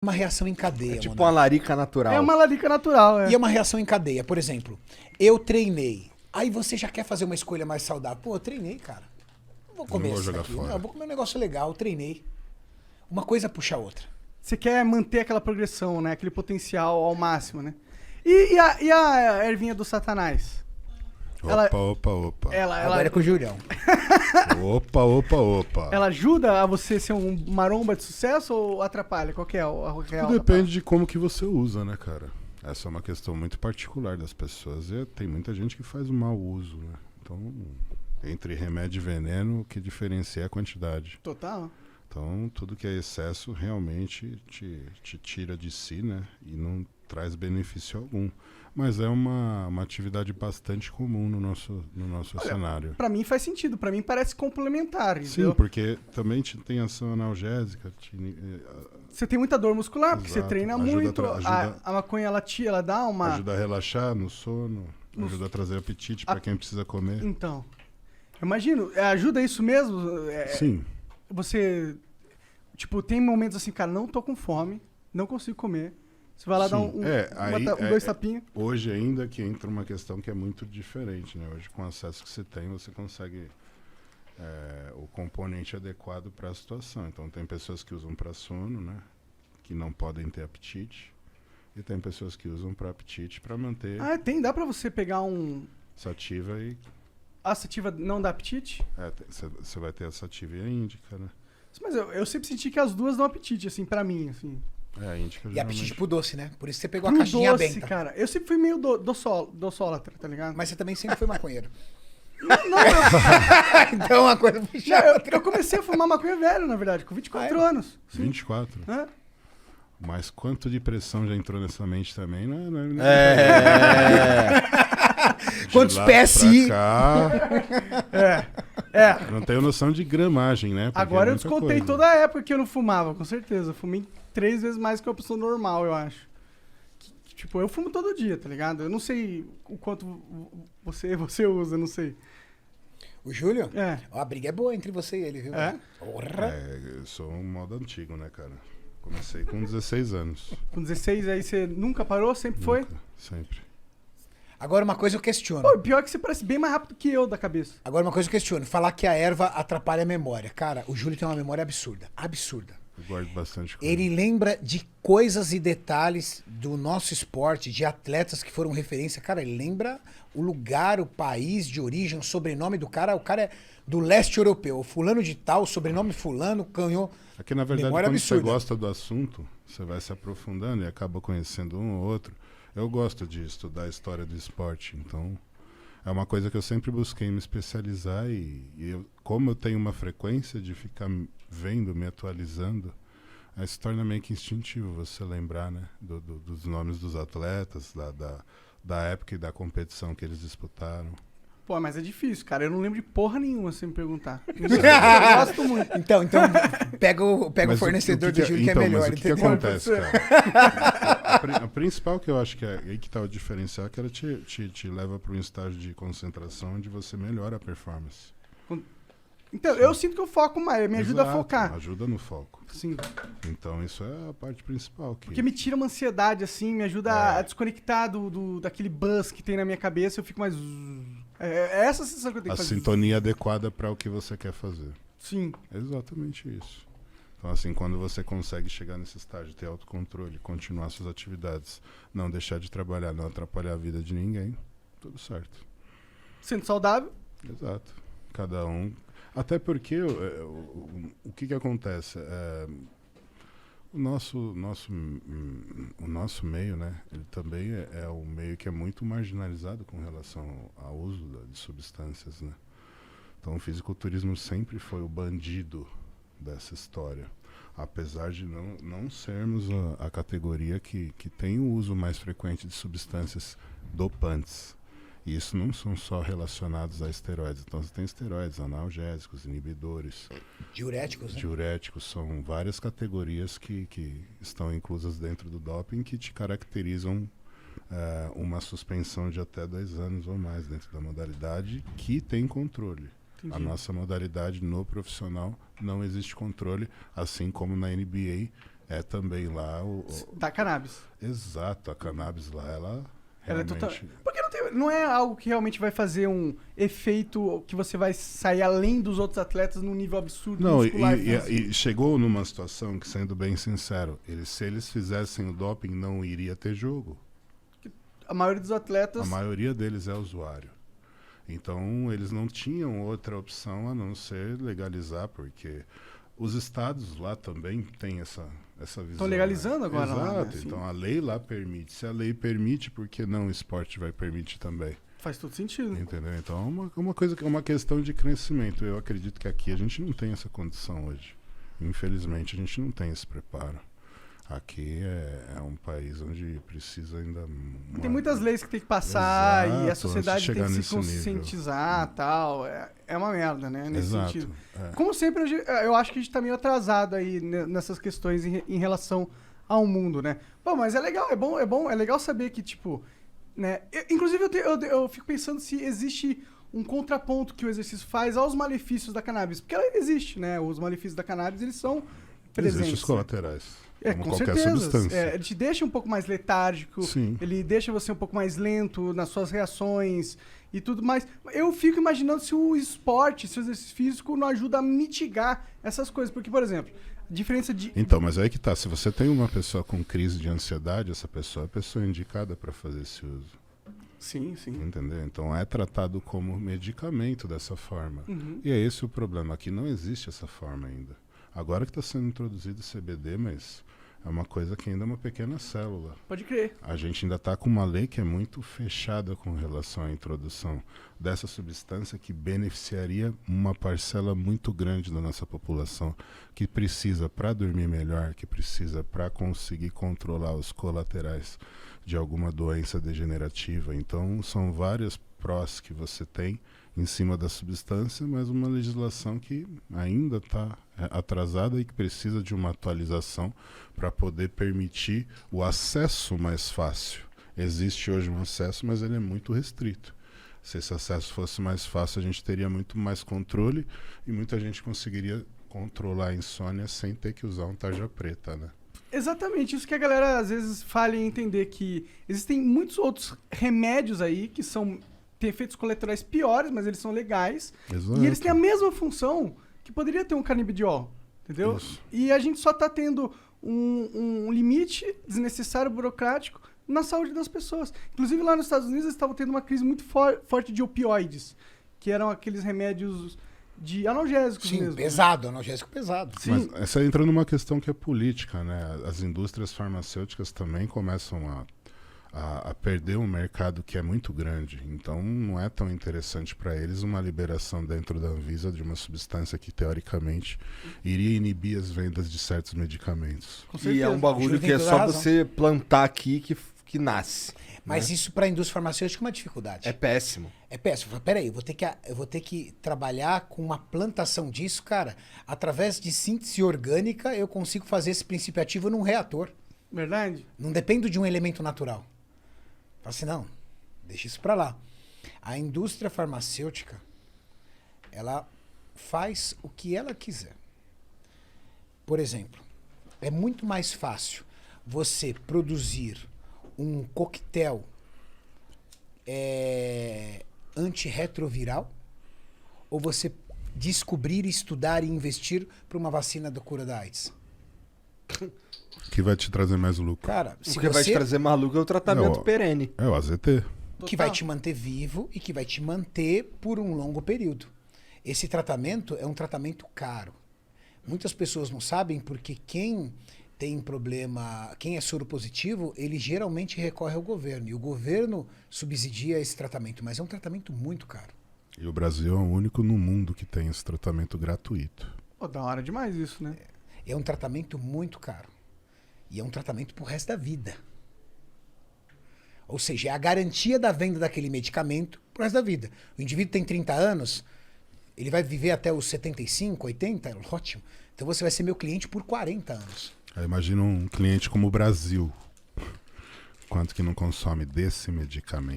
uma reação em cadeia, É tipo Monark. uma larica natural. É uma larica natural, é. E é uma reação em cadeia. Por exemplo, eu treinei. Aí você já quer fazer uma escolha mais saudável. Pô, eu treinei, cara. Não vou comer Não vou isso jogar daqui. fora. Não, eu vou comer um negócio legal, eu treinei. Uma coisa puxa a outra. Você quer manter aquela progressão, né? Aquele potencial ao máximo, né? E a ervinha do Satanás? Ela- Opa. Agora é com o Julião. Opa. Ela ajuda a você ser um maromba de sucesso ou atrapalha? Qual que é a real? Tudo depende de como que você usa, né, cara? Essa é uma questão muito particular das pessoas. E tem muita gente que faz um mau uso, né? Então, entre remédio e veneno, o que diferencia é a quantidade. Total. Então, tudo que é excesso realmente te tira de si, né? E não traz benefício algum. Mas é uma atividade bastante comum no nosso cenário. Pra mim faz sentido. Pra mim parece complementar, Sim, entendeu? porque também tem ação analgésica. Você tem muita dor muscular, porque você Exato. treina Ajuda muito. ajuda- A maconha, ela dá uma... Ajuda a relaxar no sono, ajuda a trazer apetite para quem precisa comer. Então, eu imagino. Ajuda isso mesmo? Sim. Você, tipo, tem momentos assim, cara, não tô com fome, não consigo comer. Você vai lá dar Sim. dois tapinhos. Hoje ainda que entra uma questão que é muito diferente, né? Hoje com o acesso que você tem, você consegue o componente adequado para a situação. Então tem pessoas que usam para sono, né? Que não podem ter apetite. E tem pessoas que usam para apetite para manter Dá pra você pegar sativa e a sativa não dá apetite? você vai ter a sativa e a índica, né? Mas eu sempre senti que as duas dão apetite, assim, pra mim, assim. A índica E apetite pro doce, né? Por isso você pegou a Pro caixinha doce, benta. cara. Eu sempre fui meio doçólatra, tá ligado? Mas você também sempre foi maconheiro. Não, Então uma coisa puxa a outra. eu comecei a fumar maconha velho, na verdade, com 24 anos. Sim. 24. É. Mas quanto de pressão já entrou nessa mente também, né? Quantos De lá PSI? pra cá, não tenho noção de gramagem, né? Porque Agora é eu muita descontei coisa. toda a época que eu não fumava, com certeza. Eu fumei 3 vezes mais que uma pessoa normal, eu acho. Tipo, eu fumo todo dia, tá ligado? Eu não sei o quanto você usa, não sei. O Júlio? É. Ó, a briga é boa entre você e ele, viu? É? Porra. Eu sou um modo antigo, né, cara? Comecei com 16 anos. Com 16 aí você nunca parou? Sempre foi? Nunca, sempre. Agora uma coisa eu questiono. Pô, pior que você parece bem mais rápido que eu da cabeça. Agora uma coisa eu questiono. Falar que a erva atrapalha a memória. Cara, o Júlio tem uma memória absurda. Absurda. Eu guardo bastante coisa. Ele lembra de coisas e detalhes do nosso esporte, de atletas que foram referência. Cara, ele lembra o lugar, o país de origem, o sobrenome do cara. O cara é do leste europeu. O fulano de tal, o sobrenome fulano, ganhou. É que, na verdade, Memória quando absurda. você gosta do assunto, você vai se aprofundando e acaba conhecendo um ou outro. Eu gosto de estudar a história do esporte, então é uma coisa que eu sempre busquei me especializar como eu tenho uma frequência de ficar vendo, me atualizando, aí se torna meio que instintivo você lembrar, né, dos nomes dos atletas, da época e da competição que eles disputaram. Pô, mas é difícil, cara. Eu não lembro de porra nenhuma, se me perguntar. Eu gosto muito. Então pega o Mas fornecedor do Júlio que é então, melhor, mas o que entendeu? acontece, cara? A principal que eu acho que é aí que tá o diferencial é que ela te leva para um estágio de concentração onde você melhora a performance. Então, eu sinto que eu foco mais, me ajuda a Exato, focar. Ajuda no foco. Sim. Então isso é a parte principal. Porque me tira uma ansiedade, assim, me ajuda a desconectar daquele buzz que tem na minha cabeça, eu fico mais... É essa a sensação que eu tenho A que fazer. sintonia adequada para o que você quer fazer. Sim. É exatamente isso. Então, assim, quando você consegue chegar nesse estágio, ter autocontrole, continuar suas atividades, não deixar de trabalhar, não atrapalhar a vida de ninguém, tudo certo. Sendo saudável. Exato. Cada um. Até porque o que acontece? O nosso meio, né? Ele também é um meio que é muito marginalizado com relação ao uso de substâncias, né? Então o fisiculturismo sempre foi o bandido dessa história. Apesar de não sermos a categoria que tem o uso mais frequente de substâncias dopantes. E isso não são só relacionados a esteroides. Então você tem esteroides, analgésicos, inibidores. Diuréticos, né? Diuréticos, são várias categorias que estão inclusas dentro do doping que te caracterizam uma suspensão de até 2 anos ou mais dentro da modalidade que tem controle. Entendi. A nossa modalidade no profissional não existe controle, assim como na NBA é também lá Da cannabis. Exato, a cannabis lá, ela Ela é realmente... total... Porque não é algo que realmente vai fazer um efeito que você vai sair além dos outros atletas num nível absurdo Não, muscular. e chegou numa situação que, sendo bem sincero, se eles fizessem o doping, não iria ter jogo. A maioria dos atletas... A maioria deles é usuário. Então, eles não tinham outra opção a não ser legalizar, porque os estados lá também têm essa visão. Estão legalizando agora. Exato. Lá, né? Então, a lei lá permite. Se a lei permite, por que não o esporte vai permitir também? Faz todo sentido. Entendeu? Então, é uma questão de crescimento. Eu acredito que aqui a gente não tem essa condição hoje. Infelizmente, a gente não tem esse preparo. Aqui é um país onde precisa ainda... Tem muitas leis que tem que passar. Exato, E a sociedade tem que se nesse conscientizar e tal. É uma merda, né? Nesse Exato, sentido. é. Como sempre, eu acho que a gente tá meio atrasado aí nessas questões em relação ao mundo, né? Bom, mas é legal, é legal saber que, tipo... né? Inclusive, eu fico pensando se existe um contraponto que o exercício faz aos malefícios da cannabis. Porque ela existe, né? Os malefícios da cannabis, eles são presentes. Existem os colaterais. Como com qualquer certeza. substância. Ele te deixa um pouco mais letárgico, Sim. ele deixa você um pouco mais lento nas suas reações e tudo mais. Eu fico imaginando se o esporte, se o exercício físico não ajuda a mitigar essas coisas. Porque, por exemplo, a diferença de... Então, mas aí que tá. Se você tem uma pessoa com crise de ansiedade, essa pessoa é a pessoa indicada para fazer esse uso. Sim. Entendeu? Então é tratado como medicamento dessa forma. Uhum. E é esse o problema. Aqui não existe essa forma ainda. Agora que está sendo introduzido o CBD, mas é uma coisa que ainda é uma pequena célula. Pode crer. A gente ainda está com uma lei que é muito fechada com relação à introdução dessa substância que beneficiaria uma parcela muito grande da nossa população, que precisa para dormir melhor, que precisa para conseguir controlar os colaterais de alguma doença degenerativa. Então, são várias prós que você tem em cima da substância, mas uma legislação que ainda está atrasada e que precisa de uma atualização para poder permitir o acesso mais fácil. Existe hoje um acesso, mas ele é muito restrito. Se esse acesso fosse mais fácil, a gente teria muito mais controle e muita gente conseguiria controlar a insônia sem ter que usar um tarja preta, né? Exatamente, isso que a galera às vezes falha em entender, que existem muitos outros remédios aí que têm efeitos colaterais piores, mas eles são legais. Exato. E eles têm a mesma função que poderia ter um canabidiol, entendeu? Isso. E a gente só tá tendo um limite desnecessário, burocrático, na saúde das pessoas. Inclusive lá nos Estados Unidos eles estavam tendo uma crise muito forte de opioides, que eram aqueles remédios de analgésicos mesmo. Pesado, analgésico pesado. Sim. Mas essa entra numa questão que é política, né? As indústrias farmacêuticas também começam a perder um mercado que é muito grande. Então não é tão interessante para eles uma liberação dentro da Anvisa de uma substância que teoricamente iria inibir as vendas de certos medicamentos. Com E certeza. é um bagulho que é Toda só razão. você plantar aqui que nasce. Mas isso para a indústria farmacêutica é uma dificuldade. É péssimo. É péssimo. Peraí, eu vou ter que trabalhar com uma plantação disso, cara. Através de síntese orgânica, eu consigo fazer esse princípio ativo num reator. Verdade? Não dependo de um elemento natural. Fala assim, não, deixa isso para lá. A indústria farmacêutica, ela faz o que ela quiser. Por exemplo, é muito mais fácil você produzir um coquetel antirretroviral ou você descobrir, estudar e investir para uma vacina da cura da AIDS? O que vai te trazer mais lucro? Cara, O se que vai te você trazer maluco é o tratamento Não, perene. É o AZT. que vai te manter vivo e que vai te manter por um longo período. Esse tratamento é um tratamento caro. Muitas pessoas não sabem porque quem tem problema, quem é soro positivo, ele geralmente recorre ao governo. E o governo subsidia esse tratamento, mas é um tratamento muito caro. E o Brasil é o único no mundo que tem esse tratamento gratuito. Pô, da hora demais isso, né? É um tratamento muito caro. E é um tratamento pro resto da vida. Ou seja, é a garantia da venda daquele medicamento pro resto da vida. O indivíduo tem 30 anos, ele vai viver até os 75, 80, ótimo. Então você vai ser meu cliente por 40 anos. Aí imagina um cliente como o Brasil. Quanto que não consome desse medicamento?